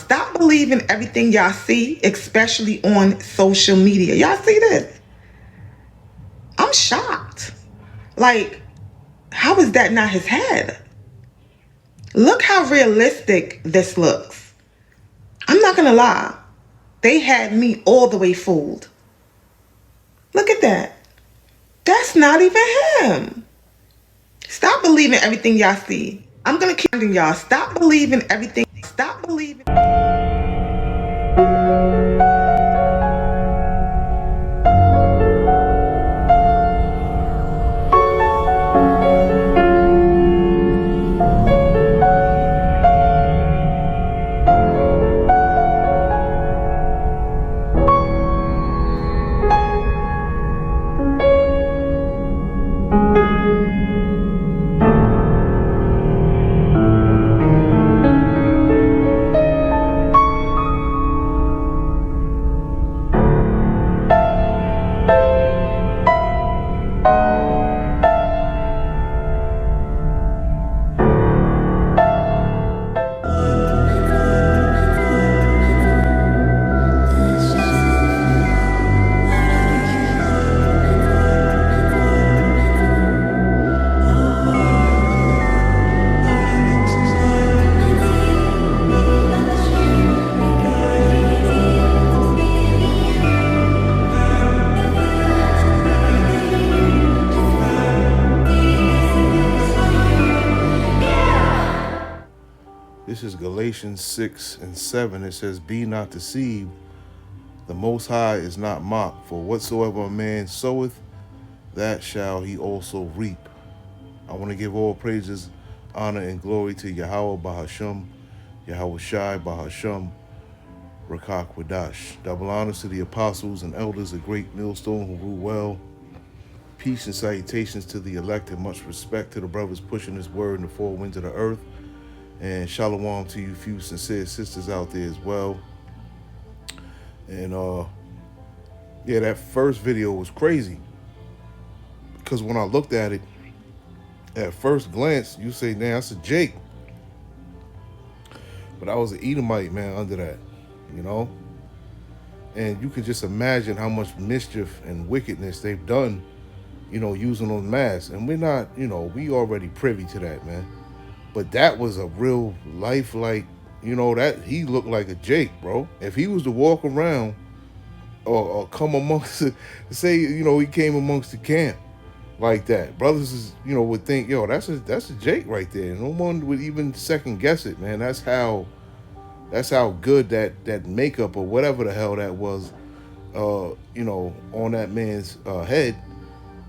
Stop believing everything y'all see, especially on social media. Y'all see this? I'm shocked. Like, how is that not his head? Look how realistic this looks. I'm not gonna lie. They had me all the way fooled. Look at that. That's not even him. Stop believing everything y'all see. I'm gonna keep reminding y'all. Stop believing everything. Stop believing. This is Galatians 6 and 7. It says, "Be not deceived, the Most High is not mocked, for whatsoever a man soweth, that shall he also reap." I want to give all praises, honor, and glory to Yahweh Bahasham, Yahweh Shai Bahasham, Rakak Wadash. Double honors to the apostles and elders, a great millstone who rule well. Peace and salutations to the elect, and much respect to the brothers pushing this word in the four winds of the earth. And shalom to you few sincere sisters out there as well. And yeah, that first video was crazy, because when I looked at it at first glance, you say, "Nah, that's a Jake." But I was an Edomite, man, under that, you know. And you can just imagine how much mischief and wickedness they've done, you know, using those masks. And we're not, you know, we already privy to that, man. But that was a real life, like, you know, that he looked like a Jake, bro. If he was to walk around or come amongst, say, you know, he came amongst the camp like that, brothers is, you know, would think, yo, that's a Jake right there. No one would even second guess it, man. That's how good that makeup or whatever the hell that was, you know, on that man's head.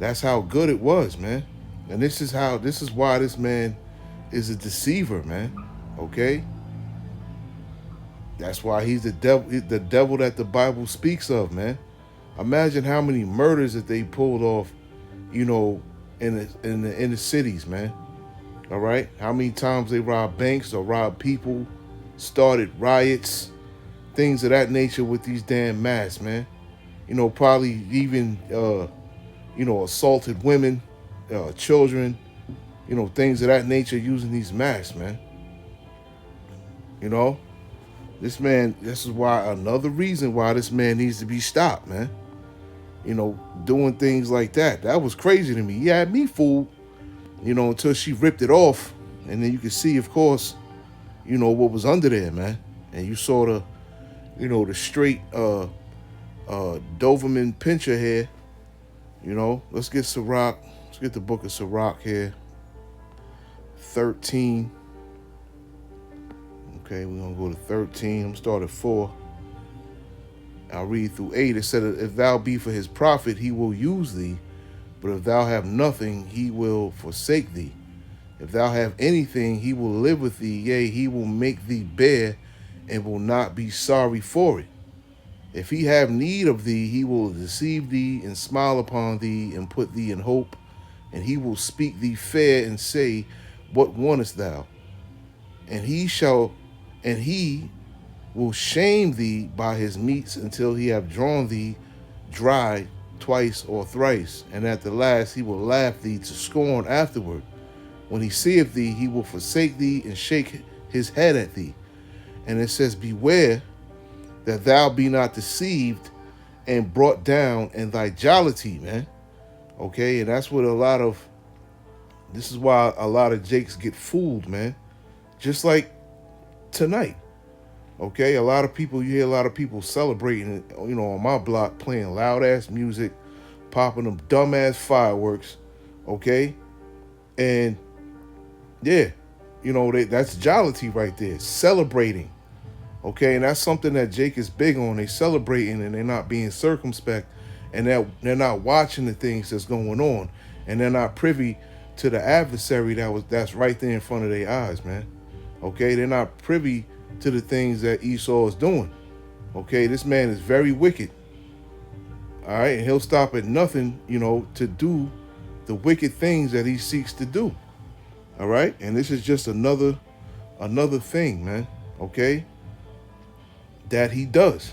That's how good it was, man. And this is why this man is a deceiver, man. Okay? That's why he's the devil that the Bible speaks of, man. Imagine how many murders that they pulled off, you know, in the cities, man. All right? How many times they robbed banks or robbed people, started riots, things of that nature with these damn masks, man. You know, probably even you know, assaulted women, children, you know, things of that nature using these masks, man. You know, this is why, another reason why this man needs to be stopped, man. You know, doing things like that. That was crazy to me. He had me fooled, you know, until she ripped it off. And then you could see, of course, you know, what was under there, man. And you saw the, you know, the straight Doberman pincher here. You know, let's get Sirach. Let's get the book of Sirach here. 13. Okay, we're going to go to 13. I'm going to start at 4. I'll read through 8. It said, "If thou be for his profit, he will use thee. But if thou have nothing, he will forsake thee. If thou have anything, he will live with thee. Yea, he will make thee bear, and will not be sorry for it. If he have need of thee, he will deceive thee, and smile upon thee, and put thee in hope. And he will speak thee fair, and say, What wantest thou? And he will shame thee by his meats, until he have drawn thee dry twice or thrice. And at the last he will laugh thee to scorn afterward. When he seeth thee, he will forsake thee, and shake his head at thee. And it says, beware that thou be not deceived and brought down in thy jollity, man. Okay, and that's what this is why a lot of Jakes get fooled, man. Just like tonight. Okay, you hear a lot of people celebrating, on my block, playing loud ass music, popping them dumb ass fireworks. Okay, and yeah, that's jollity right there, celebrating. Okay, and that's something that Jake is big on. They celebrating and they're not being circumspect, and they're not watching the things that's going on, and they're not privy to the adversary that's right there in front of their eyes, man. Okay, they're not privy to the things that Esau is doing. Okay, this man is very wicked. All right, and he'll stop at nothing, to do the wicked things that he seeks to do. All right, and this is just another thing, man. Okay, that he does.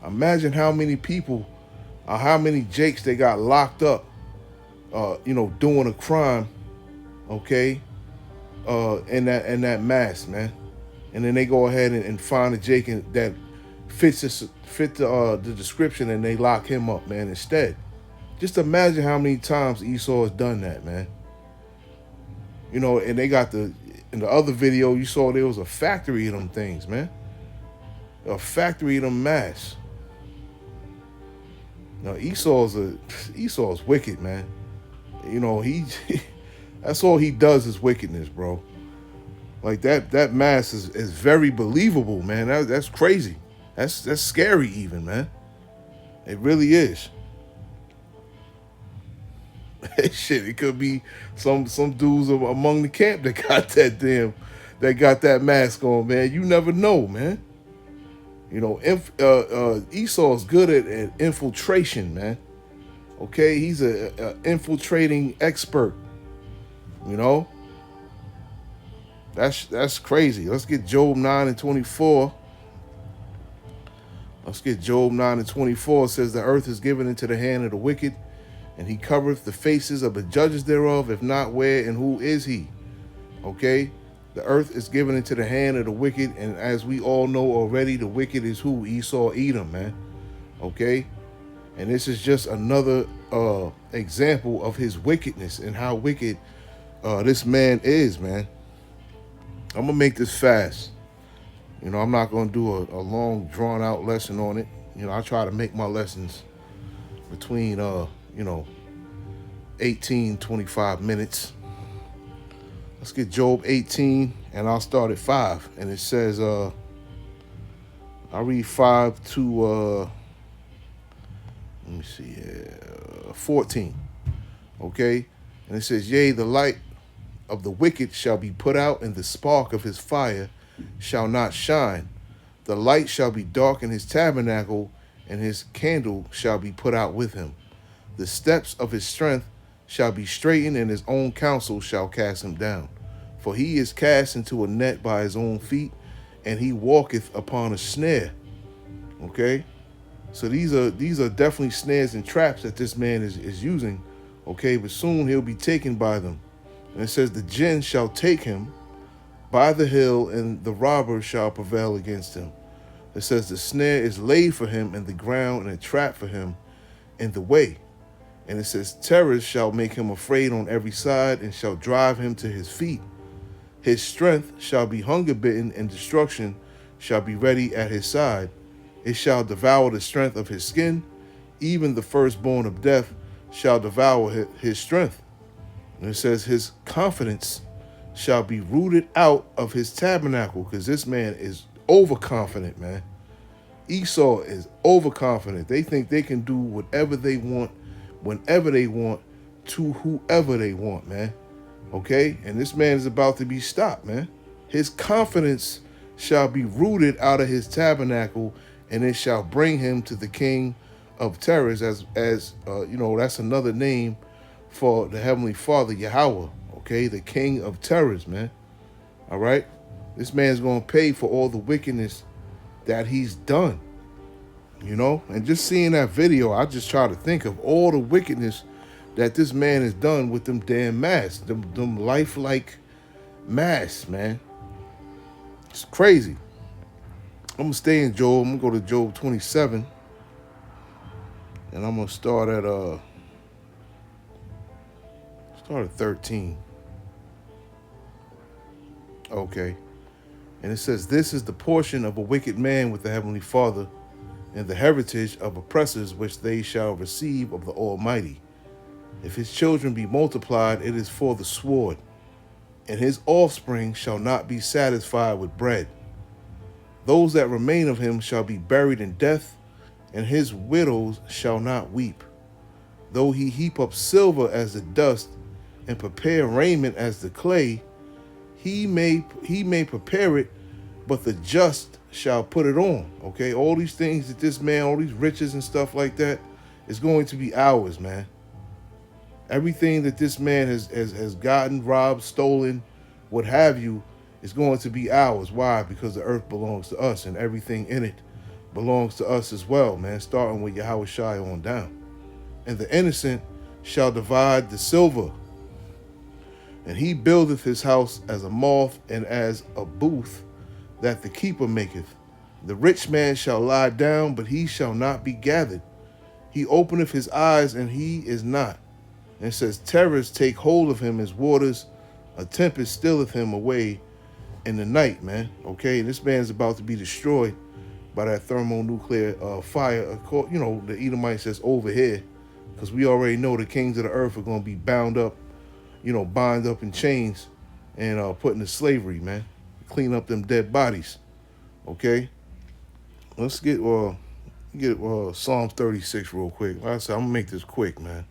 Imagine how many people, or how many Jakes they got locked up, doing a crime. Okay, in that mass, man. And then they go ahead and find a Jake that fit the description, and they lock him up, man, instead. Just imagine how many times Esau has done that, man. And they got in the other video, you saw there was a factory of them things, man. A factory of them masks. Now Esau's wicked, man. That's all he does is wickedness, bro. Like that mask is very believable, man. That's crazy. That's scary even, man. It really is. Shit, it could be some dudes among the camp that got that mask on, man. You never know, man. Esau's good at infiltration, man. Okay, he's a infiltrating expert. That's crazy. Let's get Job 9:24. Job 9:24. It says, the earth is given into the hand of the wicked, and he covereth the faces of the judges thereof. If not, where and who is he? Okay, the earth is given into the hand of the wicked, and as we all know already, the wicked is who? Esau, Edom, man. Okay, and this is just another example of his wickedness and how wicked this man is, man. I'm gonna make this fast. I'm not gonna do a long, drawn out lesson on it. I try to make my lessons between 18, 25 minutes. Let's get Job 18, and I'll start at 5. And it says, I'll read 5 to 14. Okay, and it says, yea, the light of the wicked shall be put out, and the spark of his fire shall not shine. The light shall be dark in his tabernacle, and his candle shall be put out with him. The steps of his strength shall be straightened, and his own counsel shall cast him down. For he is cast into a net by his own feet, and he walketh upon a snare. Okay, so these are definitely snares and traps that this man is using. Okay, but soon he'll be taken by them. And it says, the jinn shall take him by the hill, and the robber shall prevail against him. It says, the snare is laid for him in the ground, and a trap for him in the way. And it says, terrors shall make him afraid on every side, and shall drive him to his feet. His strength shall be hunger bitten, and destruction shall be ready at his side. It shall devour the strength of his skin. Even the firstborn of death shall devour his strength. And it says, his confidence shall be rooted out of his tabernacle, because this man is overconfident, man. Esau is overconfident. They think they can do whatever they want, whenever they want, to whoever they want, man. Okay? And this man is about to be stopped, man. His confidence shall be rooted out of his tabernacle, and it shall bring him to the king of terrors, as that's another name for the Heavenly Father, Yahweh, okay? The King of terrors, man. All right? This man's going to pay for all the wickedness that he's done, And just seeing that video, I just try to think of all the wickedness that this man has done with them damn masks, them lifelike masks, man. It's crazy. I'm gonna stay in Job. I'm gonna go to Job 27, and I'm gonna start at 13. Okay. And it says, "This is the portion of a wicked man with the heavenly Father, and the heritage of oppressors which they shall receive of the Almighty. If his children be multiplied, it is for the sword, and his offspring shall not be satisfied with bread. Those that remain of him shall be buried in death, and his widows shall not weep. Though he heap up silver as the dust, and prepare raiment as the clay, he may prepare it, but the just shall put it on." Okay, all these things that this man, all these riches and stuff like that, is going to be ours, man. Everything that this man has gotten, robbed, stolen, what have you, is going to be ours. Why? Because the earth belongs to us, and everything in it belongs to us as well, man, starting with Yahweh Shai on down. "And the innocent shall divide the silver, and he buildeth his house as a moth, and as a booth that the keeper maketh. The rich man shall lie down, but he shall not be gathered. He openeth his eyes, and he is not." And it says, "Terrors take hold of him as waters, a tempest stealeth him away in the night," man. Okay, and this man's about to be destroyed by that thermonuclear fire. You know, the Edomite says over here, because we already know the kings of the earth are going to be bound up, bind up in chains and put into slavery, man. Clean up them dead bodies. Okay, let's get Psalms 36 real quick. Like I said, I'm gonna make this quick, man.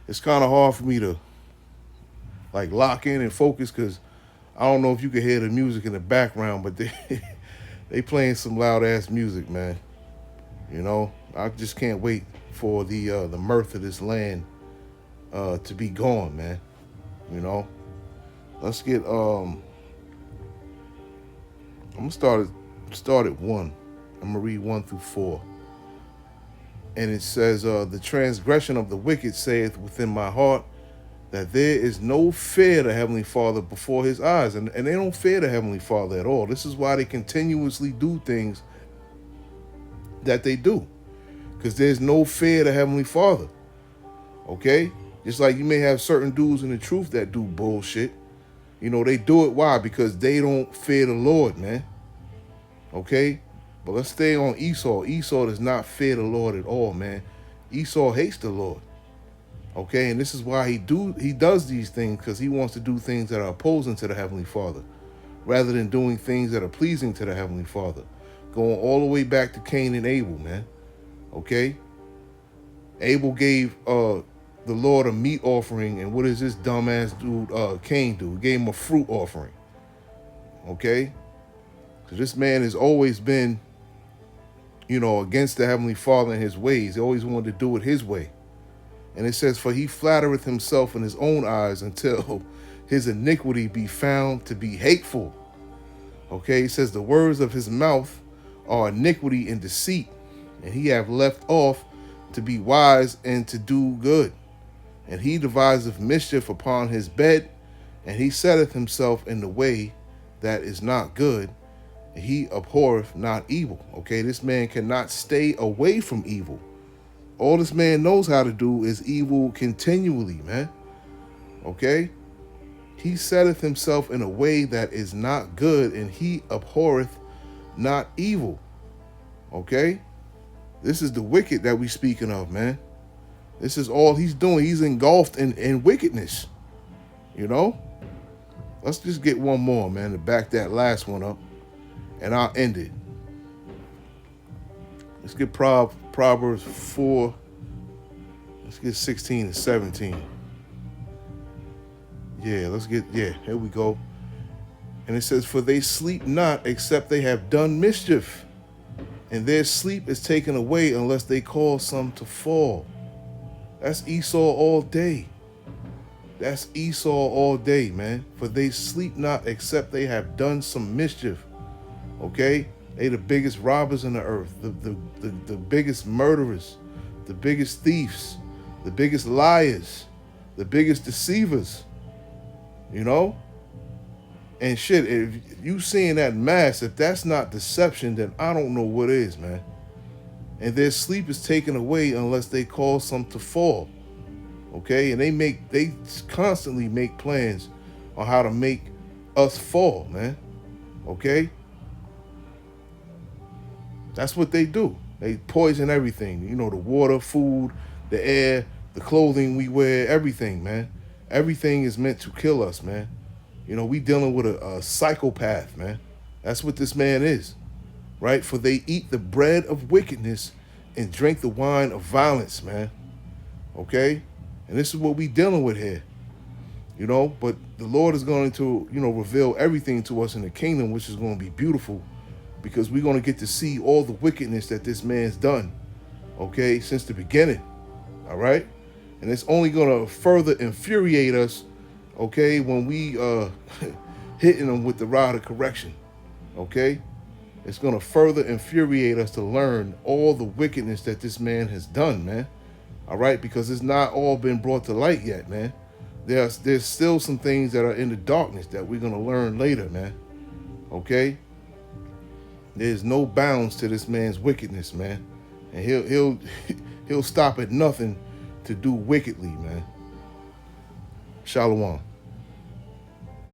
It's kind of hard for me to like lock in and focus, because I don't know if you can hear the music in the background, but they playing some loud ass music, man. I just can't wait for the mirth of this land to be gone, man. Let's get I'm gonna start at 1. I'm gonna read 1 through 4. And it says, "The transgression of the wicked saith within my heart, that there is no fear to Heavenly Father before his eyes." And they don't fear the Heavenly Father at all. This is why they continuously do things that they do, because there's no fear to Heavenly Father. Okay? Just like you may have certain dudes in the truth that do bullshit. They do it. Why? Because they don't fear the Lord, man. Okay? But let's stay on Esau. Esau does not fear the Lord at all, man. Esau hates the Lord. Okay? And this is why he does these things, because he wants to do things that are opposing to the Heavenly Father, rather than doing things that are pleasing to the Heavenly Father. Going all the way back to Cain and Abel, man. Okay? Abel gave the Lord a meat offering, and what does this dumbass dude Cain do? He gave him a fruit offering. Okay? So this man has always been, against the Heavenly Father and his ways. He always wanted to do it his way. And it says, "For he flattereth himself in his own eyes, until his iniquity be found to be hateful." Okay, it says, "The words of his mouth are iniquity and deceit, and he have left off to be wise and to do good. And he deviseth mischief upon his bed, and he setteth himself in the way that is not good, and he abhorreth not evil." Okay, this man cannot stay away from evil. All this man knows how to do is evil continually, man. Okay? "He setteth himself in a way that is not good, and he abhorreth not evil." Okay? This is the wicked that we speaking of, man. This is all he's doing. He's engulfed in wickedness. Let's just get one more, man, to back that last one up, and I'll end it. Let's get Proverbs 4. Let's get 16 and 17. Here we go. And it says, "For they sleep not, except they have done mischief, and their sleep is taken away unless they cause some to fall." That's Esau all day. That's Esau all day, man. "For they sleep not, except they have done some mischief." Okay? They the biggest robbers on the earth, the biggest murderers, the biggest thieves, the biggest liars, the biggest deceivers. And shit, if you seeing that mass, if that's not deception, then I don't know what is, man. And their sleep is taken away unless they cause some to fall. Okay? And they constantly make plans on how to make us fall, man. Okay? That's what they do. They poison everything. You know, the water, food, the air, the clothing we wear, everything, man. Everything is meant to kill us, man. You know, we dealing with a psychopath, man. That's what this man is, right? For they eat the bread of wickedness and drink the wine of violence, man. Okay? And this is what we dealing with here. You know, but the Lord is going to, you know, reveal everything to us in the kingdom, which is going to be beautiful, because we're going to get to see all the wickedness that this man's done, okay, since the beginning, all right? And it's only going to further infuriate us, okay, when we hitting them with the rod of correction, okay? It's going to further infuriate us to learn all the wickedness that this man has done, man, all right? Because it's not all been brought to light yet, man. There's still some things that are in the darkness that we're going to learn later, man, okay? There's no bounds to this man's wickedness, man. And he'll stop at nothing to do wickedly, man. Shalom.